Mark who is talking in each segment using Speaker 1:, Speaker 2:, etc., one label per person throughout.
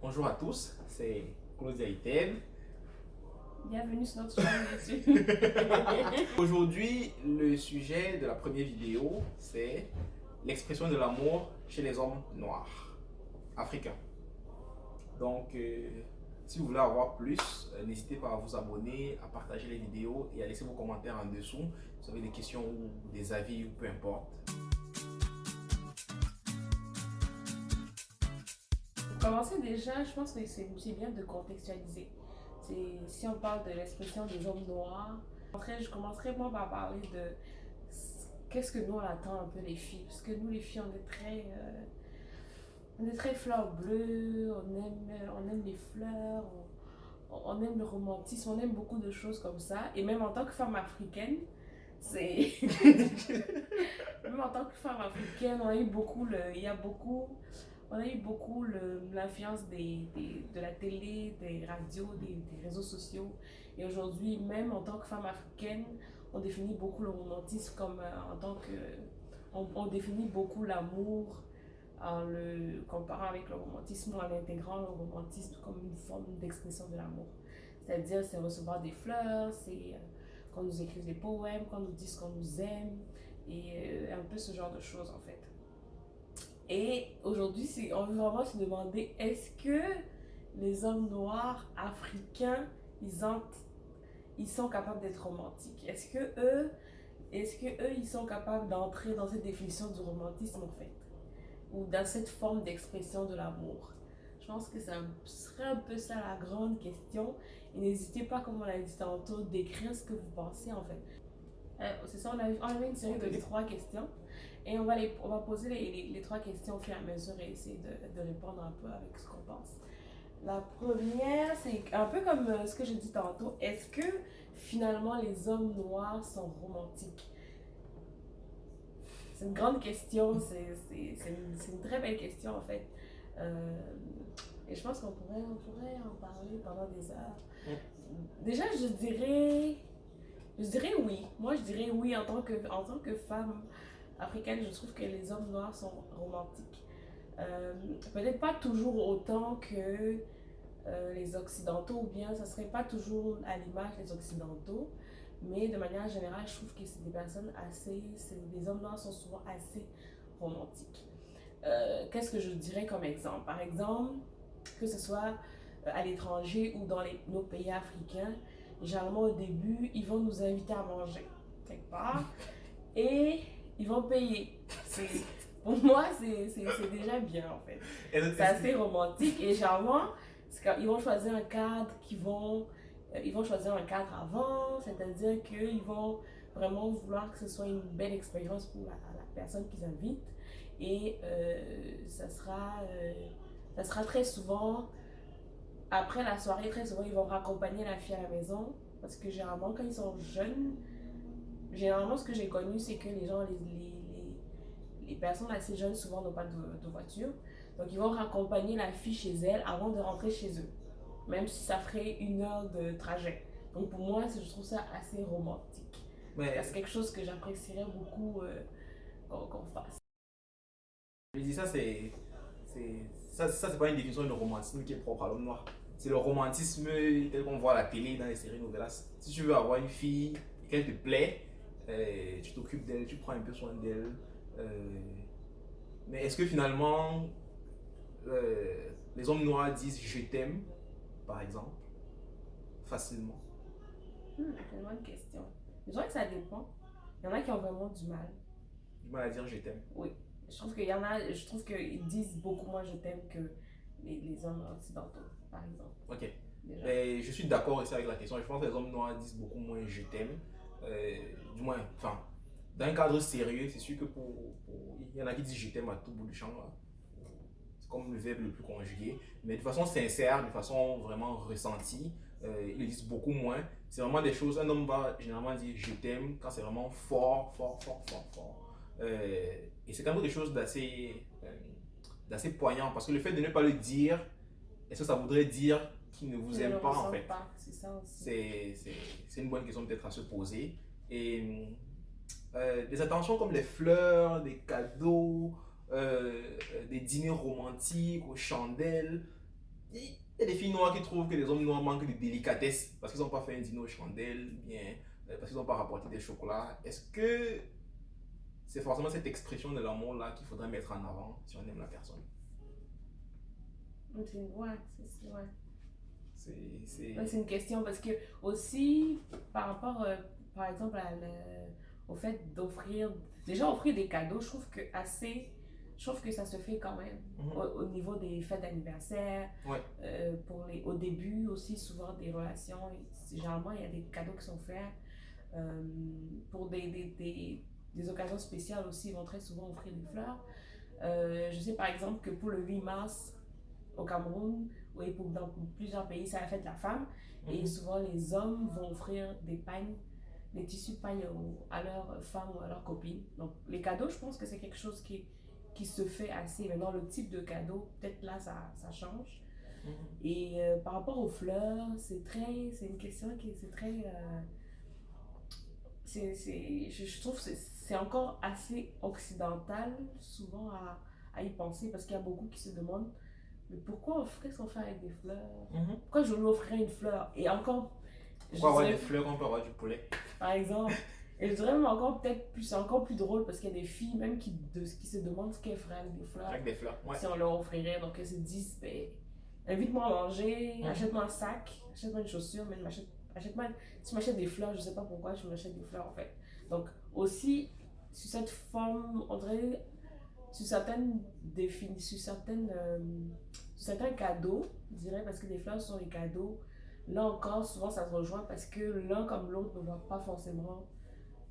Speaker 1: Bonjour à tous, c'est Claudia Iten.
Speaker 2: Bienvenue sur notre chaîne YouTube.
Speaker 1: Aujourd'hui, le sujet de la première vidéo, c'est l'expression de l'amour chez les hommes noirs, africains. Donc, si vous voulez avoir plus, n'hésitez pas à vous abonner, à partager les vidéos et à laisser vos commentaires en dessous. Si vous avez des questions ou des avis ou peu importe.
Speaker 2: Pour commencer déjà, je pense que c'est bien de contextualiser. Si on parle de l'expression des hommes noirs, je commencerai moi par parler de qu'est-ce que nous on attend un peu les filles. Parce que nous les filles on est très fleurs bleues, on aime les fleurs, on aime le romantisme, on aime beaucoup de choses comme ça. Et même en tant que femme africaine, c'est même en tant que femme africaine, on a eu beaucoup on a eu beaucoup l'influence de la télé, des radios, des réseaux sociaux. Et aujourd'hui, même en tant que femme africaine, on définit beaucoup le romantisme comme en tant que on définit beaucoup l'amour en le comparant avec le romantisme, en intégrant le romantisme comme une forme d'expression de l'amour. C'est-à-dire, c'est recevoir des fleurs, c'est qu'on nous écrive des poèmes, qu'on nous dise qu'on nous aime, et un peu ce genre de choses en fait. Et aujourd'hui, on veut vraiment se demander, est-ce que les hommes noirs africains, ils sont capables d'être romantiques? Est-ce que eux, ils sont capables d'entrer dans cette définition du romantisme en fait? Ou dans cette forme d'expression de l'amour? Je pense que ça serait un peu ça la grande question. Et n'hésitez pas, comme on l'a dit tantôt, d'écrire ce que vous pensez en fait. C'est ça, on avait une série de 3 questions. Et on va poser les 3 questions au fur et à mesure et essayer de répondre un peu avec ce qu'on pense. La première, c'est un peu comme ce que j'ai dit tantôt. Est-ce que finalement les hommes noirs sont romantiques? C'est une grande question, c'est une très belle question en fait. Euh, et je pense qu'on pourrait en parler pendant des heures. Déjà, je dirais oui. Moi, je dirais oui en tant que femme africaine, je trouve que les hommes noirs sont romantiques. Peut-être pas toujours autant que les occidentaux, ou bien ça serait pas toujours à l'image des occidentaux, mais de manière générale, je trouve que c'est des personnes des hommes noirs sont souvent assez romantiques. Qu'est-ce que je dirais comme exemple? Par exemple, que ce soit à l'étranger ou dans nos pays africains, généralement au début, ils vont nous inviter à manger quelque part et ils vont payer. Pour moi, c'est déjà bien en fait. C'est assez romantique et généralement, ils vont choisir un cadre ils vont choisir un cadre avant, c'est-à-dire qu'ils vont vraiment vouloir que ce soit une belle expérience pour la personne qu'ils invitent et ça sera très souvent après la soirée, très souvent ils vont raccompagner la fille à la maison parce que généralement quand ils sont jeunes, généralement ce que j'ai connu c'est que les personnes assez jeunes souvent n'ont pas de voiture. Donc ils vont raccompagner la fille chez elle avant de rentrer chez eux. Même si ça ferait 1 heure de trajet. Donc pour moi, je trouve ça assez romantique. C'est quelque chose que j'apprécierais beaucoup qu'on fasse.
Speaker 1: Je dis ça, c'est pas une définition de romantisme qui est propre à l'homme noir. C'est le romantisme tel qu'on voit à la télé, dans les séries novelas. Si tu veux avoir une fille et qu'elle te plaît, tu t'occupes d'elle, tu prends un peu soin d'elle. Mais est-ce que finalement, les hommes noirs disent je t'aime, par exemple, facilement?
Speaker 2: C'est une bonne question. Je dirais que ça dépend. Il y en a qui ont vraiment du mal.
Speaker 1: Du mal à dire je t'aime.
Speaker 2: Oui. Je trouve qu'ils disent beaucoup moins je t'aime que les hommes occidentaux, par exemple.
Speaker 1: Ok. Et je suis d'accord aussi avec la question. Je pense que les hommes noirs disent beaucoup moins je t'aime. Du moins, enfin, dans un cadre sérieux, c'est sûr que il y en a qui disent je t'aime à tout bout du champ. Là. C'est comme le verbe le plus conjugué. Mais de façon sincère, de façon vraiment ressentie, ils le disent beaucoup moins. C'est vraiment des choses. Un homme va généralement dire je t'aime quand c'est vraiment fort, fort, fort, fort, fort. Et c'est quand même quelque chose d'assez poignant parce que le fait de ne pas le dire, est-ce que ça voudrait dire qu'il ne vous aime pas en fait?
Speaker 2: C'est ça aussi.
Speaker 1: C'est une bonne question peut-être à se poser. Et des attentions comme les fleurs, des cadeaux, des dîners romantiques aux chandelles, il y a des filles noires qui trouvent que les hommes noirs manquent de délicatesse parce qu'ils n'ont pas fait un dîner aux chandelles, bien parce qu'ils n'ont pas rapporté des chocolats. Est-ce que c'est forcément cette expression de l'amour-là qu'il faudrait mettre en avant si on aime la personne?
Speaker 2: Ouais, ouais.
Speaker 1: C'est...
Speaker 2: Ouais, c'est une question parce que aussi par rapport par exemple au fait d'offrir déjà offrir des cadeaux, je trouve que ça se fait quand même au niveau des fêtes d'anniversaire,
Speaker 1: Ouais.
Speaker 2: au début aussi souvent des relations, généralement il y a des cadeaux qui sont faits pour des occasions spéciales aussi, ils vont très souvent offrir des fleurs. Je sais par exemple que pour le 8 mars au Cameroun, oui, dans plusieurs pays, c'est la fête de la femme. Et souvent, les hommes vont offrir des pagnes, des tissus de pagnes à leurs femmes ou à leurs copines. Donc, les cadeaux, je pense que c'est quelque chose qui se fait assez. Maintenant, le type de cadeau, peut-être là, ça change. Et par rapport aux fleurs, c'est une question qui c'est très. Je trouve que c'est encore assez occidental, souvent, à y penser, parce qu'il y a beaucoup qui se demandent mais pourquoi offrir son frère avec des fleurs? Pourquoi je lui offrirais une fleur? Et encore.
Speaker 1: Pourquoi avoir des fleurs quand on peut avoir du poulet?
Speaker 2: Par exemple. Et je dirais même encore peut-être plus, c'est encore plus drôle parce qu'il y a des filles même qui se demandent ce qu'elles feraient avec des fleurs.
Speaker 1: Avec des fleurs, ouais.
Speaker 2: Si on leur offrirait. Donc elles se disent, ben, invite-moi à manger, achète-moi un sac, achète-moi une chaussure, mais achète-moi. Si tu m'achètes des fleurs, je sais pas pourquoi tu m'achètes des fleurs en fait. Donc aussi, sur cette forme, on dirait, sur certains cadeaux, je dirais, parce que les fleurs sont les cadeaux. Là encore, souvent ça se rejoint parce que l'un comme l'autre ne voit pas forcément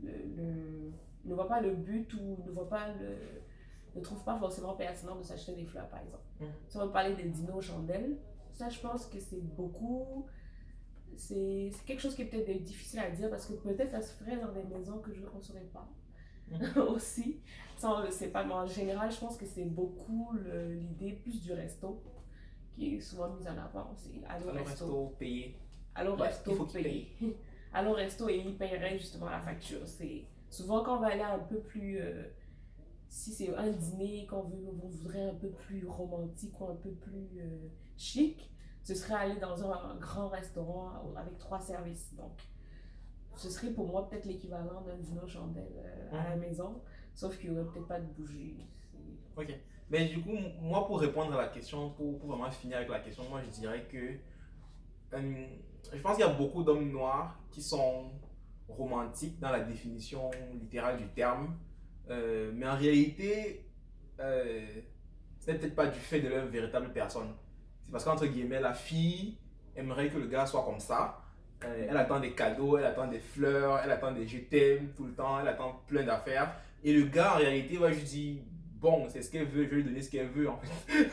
Speaker 2: ne voit pas le but ou ne trouve pas forcément pertinent de s'acheter des fleurs, par exemple. Si on veut parler des dîners aux chandelles, ça je pense que c'est quelque chose qui est peut-être difficile à dire parce que peut-être ça se ferait dans des maisons que je ne connaissais pas. Aussi, ça on le sait pas, mais en général, je pense que c'est beaucoup l'idée plus du resto qui est souvent mise en avant. C'est aller au resto,
Speaker 1: payer.
Speaker 2: Aller au resto, payer. Aller au resto et il paierait justement la facture. C'est souvent quand on va aller un peu plus. Si c'est un dîner on voudrait un peu plus romantique ou un peu plus chic, ce serait aller dans un grand restaurant avec 3 services. Donc, ce serait pour moi peut-être l'équivalent d'un dîner aux chandelles à la maison, sauf qu'il n'y aurait peut-être pas de bougies.
Speaker 1: Ok. Mais du coup, moi, pour répondre à la question, pour vraiment finir avec la question, moi, je dirais que je pense qu'il y a beaucoup d'hommes noirs qui sont romantiques dans la définition littérale du terme, mais en réalité, ce n'est peut-être pas du fait de leur véritable personne. C'est parce qu'entre guillemets, la fille aimerait que le gars soit comme ça. Elle attend des cadeaux, elle attend des fleurs, elle attend des je t'aime tout le temps, elle attend plein d'affaires. Et le gars, en réalité, va juste dire bon, c'est ce qu'elle veut, je vais lui donner ce qu'elle veut en fait.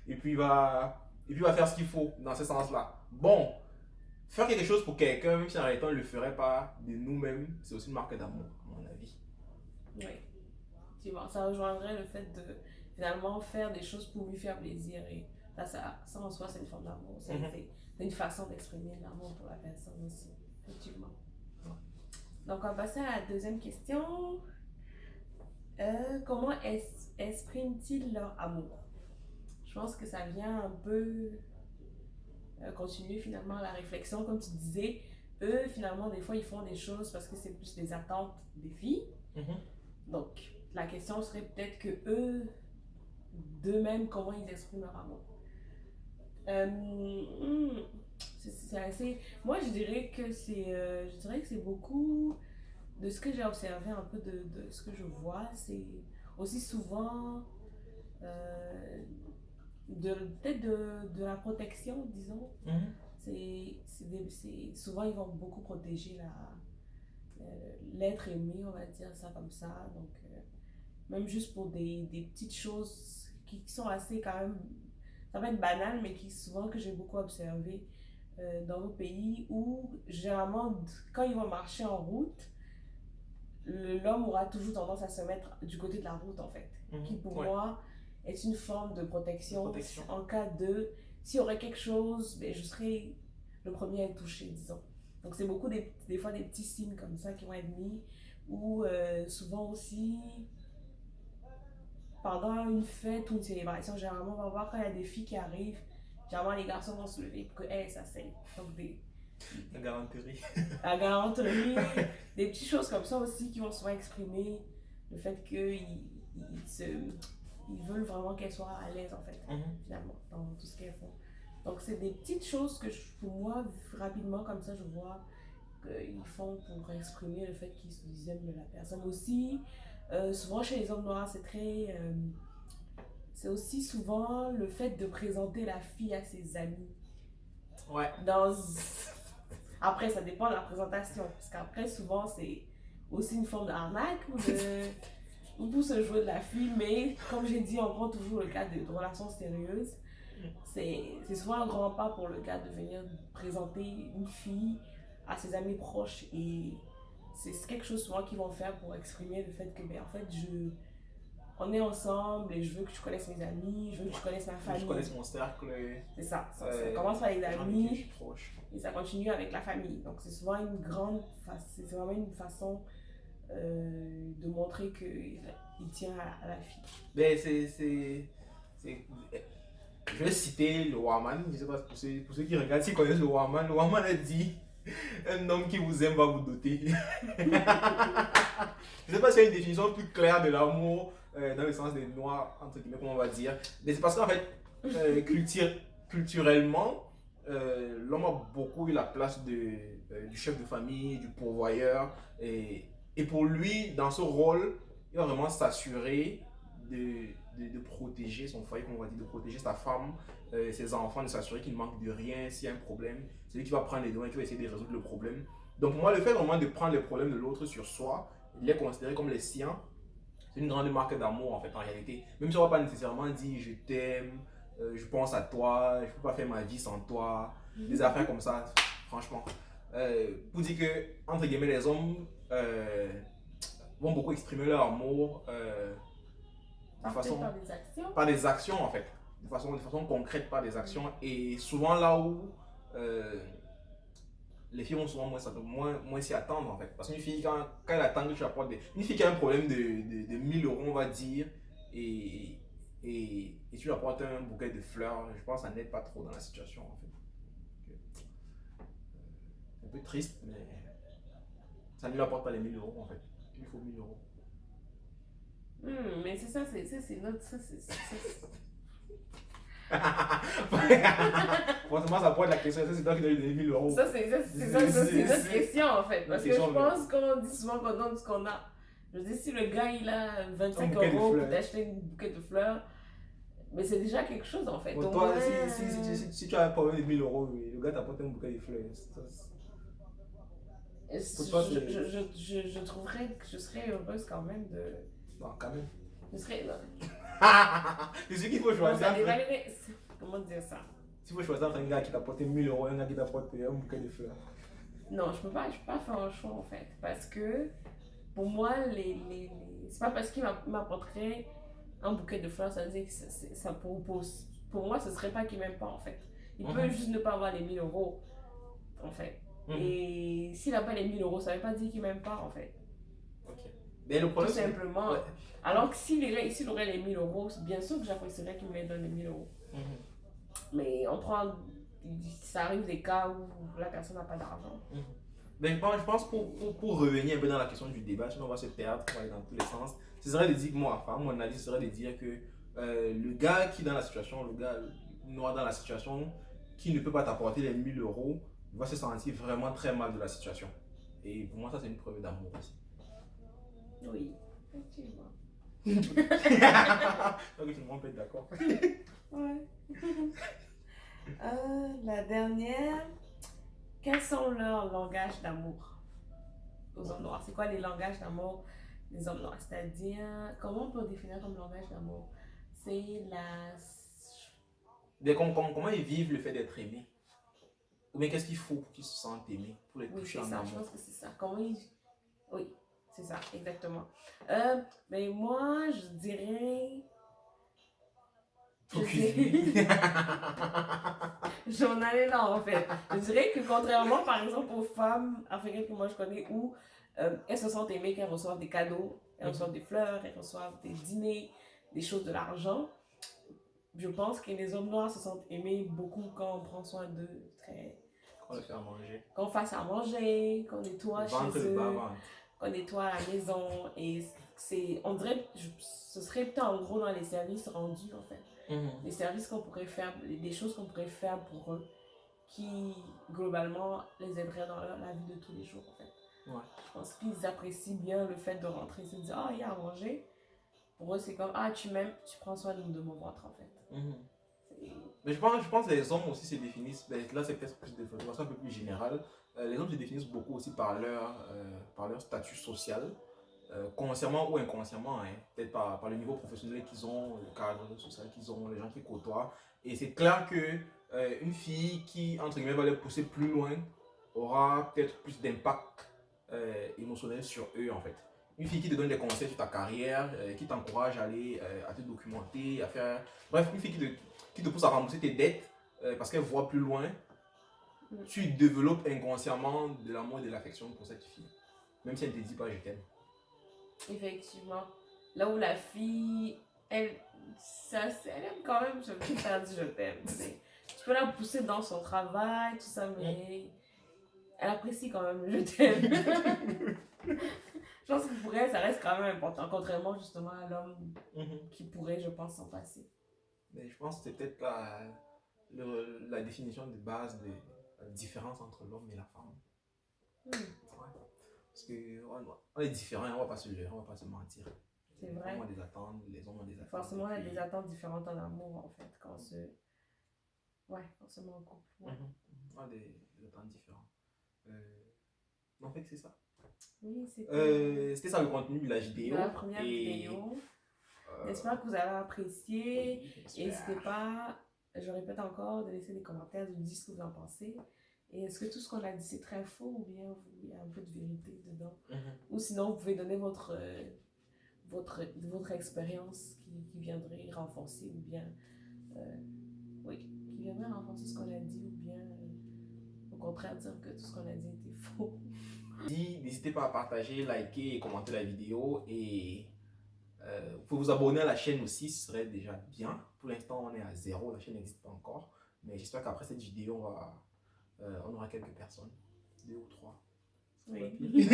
Speaker 1: et puis il va faire ce qu'il faut dans ce sens-là. Bon, faire quelque chose pour quelqu'un, même si en réalité on ne le ferait pas de nous-mêmes, c'est aussi une marque d'amour, à mon avis.
Speaker 2: Oui, effectivement, ça rejoindrait le fait de finalement faire des choses pour lui faire plaisir. Et là, ça en soi, c'est une forme d'amour. C'est une façon d'exprimer l'amour pour la personne aussi, effectivement. Donc, on va passer à la deuxième question. Comment expriment-ils leur amour? Je pense que ça vient un peu continuer finalement la réflexion. Comme tu disais, eux, finalement, des fois, ils font des choses parce que c'est plus des attentes des filles. Donc, la question serait peut-être que eux, d'eux-mêmes, comment ils expriment leur amour. C'est assez... Moi, je dirais que c'est beaucoup de ce que j'ai observé, un peu de ce que je vois. C'est aussi souvent peut-être de la protection, disons. Souvent, ils vont beaucoup protéger l'être aimé, on va dire ça comme ça. Donc, même juste pour des petites choses qui sont assez quand même, ça va être banal, mais qui souvent que j'ai beaucoup observé dans nos pays où généralement quand ils vont marcher en route, l'homme aura toujours tendance à se mettre du côté de la route en fait, qui pour moi est une forme de protection. En cas de, s'il y aurait quelque chose, ben, je serais le premier à être touché, disons. Donc c'est beaucoup des fois des petits signes comme ça qui vont être mis, ou souvent aussi pendant une fête ou une célébration, généralement on va voir quand il y a des filles qui arrivent, généralement les garçons vont se lever pour qu'elle s'asseye. Donc
Speaker 1: La galanterie.
Speaker 2: la galanterie, des petites choses comme ça aussi qui vont souvent exprimer le fait ils veulent vraiment qu'elle soit à l'aise en fait, finalement, dans tout ce qu'elles font. Donc c'est des petites choses que pour moi, rapidement comme ça, je vois qu'ils font pour exprimer le fait qu'ils aiment la personne. Aussi, souvent chez les hommes noirs, c'est aussi souvent le fait de présenter la fille à ses amis.
Speaker 1: Ouais.
Speaker 2: Après, ça dépend de la présentation, parce qu'après, souvent, c'est aussi une forme d'arnaque ou pour se jouer de la fille, mais comme j'ai dit, on prend toujours le cas de relations sérieuses. C'est souvent un grand pas pour le gars de venir présenter une fille à ses amis proches, et c'est quelque chose souvent qu'ils vont faire pour exprimer le fait que, ben, en fait, on est ensemble et je veux que tu connaisses mes amis, je veux que tu connaisses ma famille.
Speaker 1: Je connaisse mon cercle.
Speaker 2: C'est ça, ça commence par les amis et ça continue avec la famille. Donc c'est souvent c'est vraiment une façon de montrer qu'il tient à la fille.
Speaker 1: Ben, je vais citer le Warman, je ne sais pas pour ceux qui regardent, s'ils connaissent le Warman a dit un homme qui vous aime va vous doter. Je ne sais pas s'il y a une définition plus claire de l'amour dans le sens des noirs, entre guillemets, comment on va dire. Mais c'est parce qu'en fait, culturellement, l'homme a beaucoup eu la place du chef de famille, du pourvoyeur. Et pour lui, dans ce rôle, il va vraiment s'assurer de protéger son foyer, comme on va dire, de protéger sa femme, ses enfants, de s'assurer qu'il ne manque de rien. S'il y a un problème, c'est lui qui va prendre les devants et qui va essayer de résoudre le problème. Donc pour moi, le fait vraiment de prendre les problèmes de l'autre sur soi, il est considéré comme les siens. C'est une grande marque d'amour en fait, en réalité. Même si on ne va pas nécessairement dire je t'aime, je pense à toi, je ne peux pas faire ma vie sans toi, des affaires comme ça, franchement. Pour dire que, entre guillemets, les hommes vont beaucoup exprimer leur amour par des actions en fait, de façon concrète, par des actions. Et souvent là où les filles vont souvent moins s'y attendre en fait. Parce qu'une fille, quand elle attend que tu apportes une fille qui a un problème de 1000 euros, on va dire, et tu lui apportes un bouquet de fleurs, je pense que ça n'aide pas trop dans la situation en fait. C'est un peu triste, mais ça ne lui apporte pas les 1000 euros en fait. Il lui faut 1000 euros.
Speaker 2: Mais c'est ça, c'est notre.
Speaker 1: Forcément, ça pose la question, c'est toi qui dois lui donner 1000 euros.
Speaker 2: Ça, c'est notre question en fait. Parce que je pense qu'on dit souvent qu'on donne ce qu'on a. Je dis, si le gars il a 25 euros pour t'acheter un bouquet de fleurs, mais c'est déjà quelque chose en fait.
Speaker 1: Bon, toi, si tu as un problème de 1000 euros, le gars t'apporte un bouquet de fleurs.
Speaker 2: Je trouverais que je serais heureuse quand même de.
Speaker 1: Non, quand même.
Speaker 2: Je serais.
Speaker 1: C'est ce qu'il faut choisir.
Speaker 2: Comment dire ça?
Speaker 1: S'il faut choisir entre un gars qui t'apporte 1000 euros et un gars qui t'apporte un bouquet de fleurs.
Speaker 2: Non, je peux pas faire un choix en fait. Parce que pour moi, c'est pas parce qu'il m'apporterait un bouquet de fleurs, ça veut dire que ça propose. Pour moi, ce serait pas qu'il m'aime pas en fait. Il peut juste ne pas avoir les 1000 euros en fait. Et s'il n'a pas les 1000 euros, ça veut pas dire qu'il m'aime pas en fait.
Speaker 1: Ok. Mais le problème,
Speaker 2: tout simplement. Ouais. Alors que s'il aurait les 1000 euros, bien sûr que j'apprécierais qu'il me donne les 1000 euros. Mais ça arrive des cas où la personne n'a pas d'argent.
Speaker 1: Mais je pense pour revenir un peu dans la question du débat, sinon on va se perdre, on va aller dans tous les sens. Ce serait de dire, mon analyse serait de dire que le gars qui est dans la situation, le gars noir dans la situation, qui ne peut pas t'apporter les 1000 euros, va se sentir vraiment très mal de la situation. Et pour moi, ça c'est une preuve d'amour aussi.
Speaker 2: Oui, effectivement.
Speaker 1: Donc tout le monde peut être d'accord.
Speaker 2: Ouais. La dernière, quels sont leurs langages d'amour aux hommes noirs? C'est quoi les langages d'amour des hommes noirs? C'est-à-dire, comment on peut définir comme langage d'amour? C'est
Speaker 1: comment ils vivent le fait d'être aimés? Ou bien qu'est-ce qu'il faut pour qu'ils se sentent aimés, pour les toucher en amour?
Speaker 2: Je pense que c'est ça. Oui, c'est ça, exactement. Mais moi, je dirais... J'en allais là en fait. Je dirais que contrairement par exemple aux femmes africaines que moi je connais où elles se sentent aimées, qu'elles reçoivent des cadeaux, elles reçoivent des fleurs, elles reçoivent des dîners, des choses, de l'argent. je pense que les hommes noirs se sentent aimés beaucoup quand on prend soin d'eux,
Speaker 1: On le fait à manger.
Speaker 2: qu'on fasse à manger, qu'on nettoie chez
Speaker 1: Ventre le
Speaker 2: eux,
Speaker 1: bas-ventre.
Speaker 2: qu'on nettoie la maison. Et on dirait, ce serait peut-être en gros dans les services rendus en fait. Les services qu'on pourrait faire, des choses qu'on pourrait faire pour eux qui globalement les aideraient dans la vie de tous les jours en fait.
Speaker 1: Ouais.
Speaker 2: Je pense qu'ils apprécient bien le fait de rentrer et se dire ah, il y a à manger. Pour eux, c'est comme ah, tu m'aimes, tu prends soin de mon ventre en fait.
Speaker 1: Mais je pense que les hommes aussi se définissent, là c'est peut-être plus de façon un peu plus générale, les hommes se définissent beaucoup aussi par leur statut social, consciemment ou inconsciemment, hein, peut-être par le niveau professionnel qu'ils ont, le cadre social qu'ils ont, les gens qu'ils côtoient. Et c'est clair que une fille qui, entre guillemets, va les pousser plus loin aura peut-être plus d'impact émotionnel sur eux en fait. Une fille qui te donne des conseils sur ta carrière, qui t'encourage à aller à te documenter, à faire... Bref, une fille qui te pousse à rembourser tes dettes parce qu'elle voit plus loin, tu développes inconsciemment de l'amour et de l'affection pour cette fille. Même si elle ne te dit pas je t'aime.
Speaker 2: Effectivement. Là où la fille, elle aime quand même se faire dire je t'aime. Tu peux la pousser dans son travail, tout ça, mais elle apprécie quand même le je t'aime. Je pense que pour elle, ça reste quand même important, contrairement justement à l'homme qui pourrait, je pense, s'en passer.
Speaker 1: Mais je pense que c'est peut-être la définition de base de la différence entre l'homme et la femme. Ouais. Parce qu'on est différents, on ne va pas se leurrer, on ne va pas se mentir.
Speaker 2: C'est vrai.
Speaker 1: Les femmes ont des attentes, les hommes ont des attentes.
Speaker 2: Forcément, il y a des attentes différentes en amour, en fait, quand on se met en couple. Ouais.
Speaker 1: On a des attentes différentes. En fait, c'est ça.
Speaker 2: Oui, c'était
Speaker 1: ça le contenu de la vidéo.
Speaker 2: De la première vidéo. J'espère que vous avez apprécié. N'hésitez pas, je répète encore, de laisser des commentaires, de nous dire ce que vous en pensez. Et est-ce que tout ce qu'on a dit c'est très faux ou bien il y a un peu de vérité dedans? Ou sinon vous pouvez donner votre expérience qui viendrait renforcer ou bien qui viendrait renforcer ce qu'on a dit ou bien au contraire dire que tout ce qu'on a dit était faux.
Speaker 1: N'hésitez pas à partager, liker et commenter la vidéo et vous pouvez vous abonner à la chaîne aussi, ce serait déjà bien. Pour l'instant on est à 0, la chaîne n'existe pas encore, mais j'espère qu'après cette vidéo on aura quelques personnes, 2 ou 3.
Speaker 2: Oui.